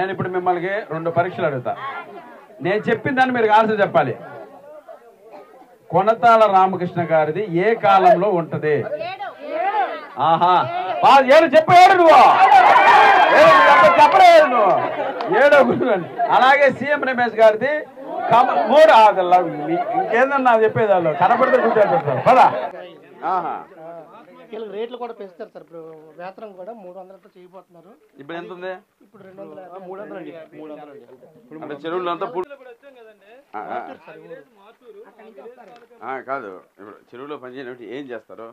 నేను ఇప్పుడు మిమ్మల్ని 2 పరీక్షలు అడుగుతా. నేను చెప్పిన దాన్ని మీరు ఆన్సర్ చెప్పాలి. కొనతాల రామకృష్ణ గారిది ఏ కాలంలో ఉంటది? ఆహా, ఏడు చెప్పాడు నువ్వు, చెప్పలేదు నువ్వు. 7 అలాగే సీఎం రమేష్ గారిది 3. ఇంకేందన్నా చెప్పేది వాళ్ళు కనపడితే కూర్చోబెడతారు పదా. రేట్లు కూడా పెంచుతారు సార్. ఇప్పుడు వేతనం కూడా 300తో చేయబోతున్నారు. ఇప్పుడు ఎంత ఉంది? ఇప్పుడు 300 అంటే చెరువులు అంతా కాదు. ఇప్పుడు చెరువులో పనిచేయడం ఏం చేస్తారు?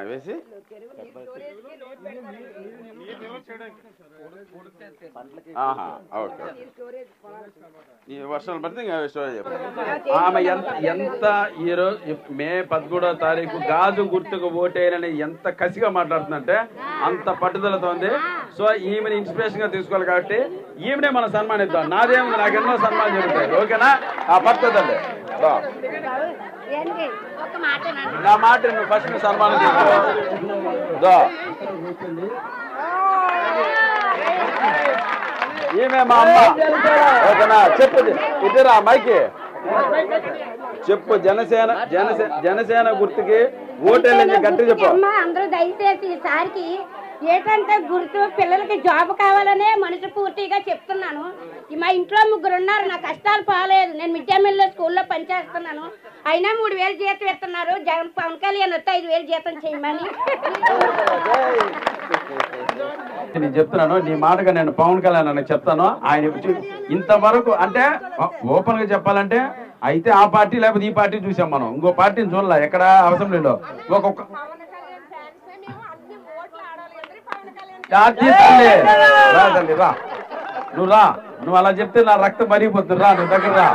వేసి ఓకే. ఈ వర్షాలు పడితే ఇంకా స్టోరేజ్ ఆమె ఎంత ఈరోజు మే 17వ తారీఖు గాజు గుర్తుకు ఓటేయాలని ఎంత కసిగా మాట్లాడుతుందంటే అంత పట్టుదలతో ఉంది. సో ఈమెను ఇన్స్పిరేషన్ గా తీసుకోవాలి కాబట్టి ఈమెనే మనం సన్మానిద్దాం. నాదేముంది, నాకు ఎన్నో సన్మానం జరుగుతాయి. ఓకేనా? ఆ పట్టుదలే నా మాట నువ్వు ఫస్ట్ సన్మానం చేసుకో. ఈమె మా అమ్మ. ఓకేనా? చెప్పు, ఇద్దరా మైకి చెప్పు. జనసేన గుర్తుకి ఓటేళ్ళని గట్టి చెప్పు. అందరూ దయచేసి ఈసారికి ఏంటంటే గుర్తు పిల్లలకి జాబ్ కావాలనే మనసు పూర్తిగా చెప్తున్నాను. మా ఇంట్లో 3 ఉన్నారు. నా కష్టాలు పోలేదు. నేను మిడ్ డే మీల్ స్కూల్లో పనిచేస్తున్నాను. అయినా 3000 జీతం ఇస్తున్నారు. పవన్ కళ్యాణ్ వస్తే 5000 జీతం చేయమని నేను చెప్తున్నాను. నీ మాటగా నేను పవన్ కళ్యాణ్ అని చెప్తాను. ఆయన ఇంతవరకు అంటే ఓపెన్ గా చెప్పాలంటే అయితే ఆ పార్టీ లేకపోతే ఈ పార్టీ చూసాం మనం. ఇంకో పార్టీని చూడలే ఎక్కడ అసెంబ్లీలో. ఒక్కొక్క రా నువ్వు రా. నువ్వు అలా చెప్తే నా రక్తం మరిగిపోతుంది. రా నువ్వు దగ్గర రా.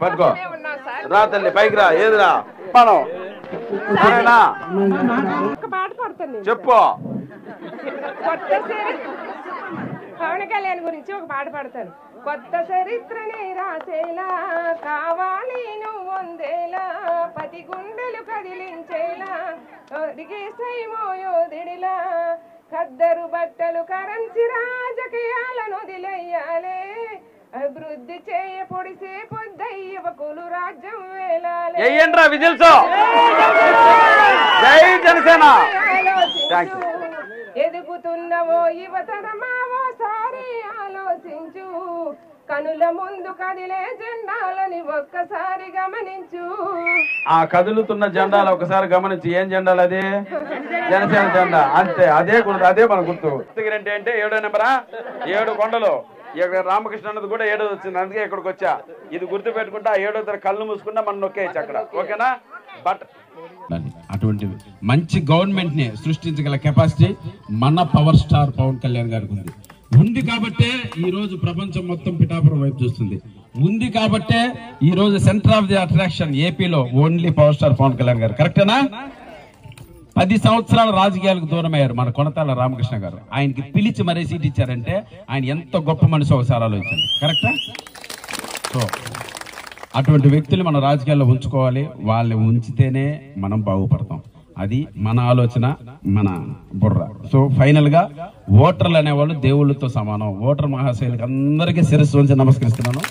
పట్టుకో రా తల్లి, పైకి రా. ఏదిరా మనం సరేనా? చెప్పు. పవన్ కళ్యాణ్ గురించి ఒక పాట పాడతాను. కొత్త చరిత్రని రాసేలా కావాలి నువ్వు వందేలా, పతి గుండెలు కదిలించేలా దిగేసైమోయోదిడిలా, ఖద్దరు బట్టలు కరంచి రాజకీయాలను వదిలేయాలే, అభివృద్ధి చేయ పొడిసే పొద్దయ్యవకులు రాజ్యం వేలాలే. ఎదుగుతున్నవో యువతరమావో సారి ఆలోచించు, కనుల ముందు కదిలే జెండాలని ఒక్కసారి గమనించు. ఆ కదులుతున్న జెండాలు ఒకసారి గమనించి. ఏం జెండాలు అది? జనసేన జెండా. అంతే, అదే గుర్తు, అదే మన గుర్తు. అంటే 7వ నెంబరా? 7 కొండలు. ఇక్కడ రామకృష్ణ అన్నది కూడా 7వ వచ్చింది. అందుకే ఇక్కడికి వచ్చా. ఇది గుర్తు పెట్టుకుంటే ఆ 7వ తరగతి కళ్ళు మూసుకుంటే మనం నొక్కేయచ్చు అక్కడ. ఓకేనా? బట్ అటువంటి మంచి గవర్నమెంట్ ని సృష్టించగల కెపాసిటీ మన పవర్ స్టార్ పవన్ కళ్యాణ్ గారికి ఉంది కాబట్టే ఈ రోజు ప్రపంచం మొత్తం పిఠాపురం వైపు చూస్తుంది. ఉంది కాబట్టే ఈ రోజు సెంటర్ ఆఫ్ ది అట్రాక్షన్ ఏపీలో only power star Pawan Kalyan గారు. కరెక్టేనా? 10 సంవత్సరాల రాజకీయాలకు దూరం అయ్యారు మన కొనతాల రామకృష్ణ గారు. ఆయనకి పిలిచి మరీ సీట్ ఇచ్చారంటే ఆయన ఎంత గొప్ప మనిషి ఒకసారి ఆలోచించండి. కరెక్టా? సో అటువంటి వ్యక్తులు మన రాజకీయాల్లో ఉంచుకోవాలి. వాళ్ళని ఉంచితేనే మనం బాగుపడతాం. అది మన ఆలోచన, మన బుర్ర. సో ఫైనల్ గా ఓటర్లు అనేవాళ్ళు దేవుళ్ళతో సమానం. ఓటర్ మహాశైలకు అందరికీ శిరస్సు వంచి నమస్కరిస్తున్నాను.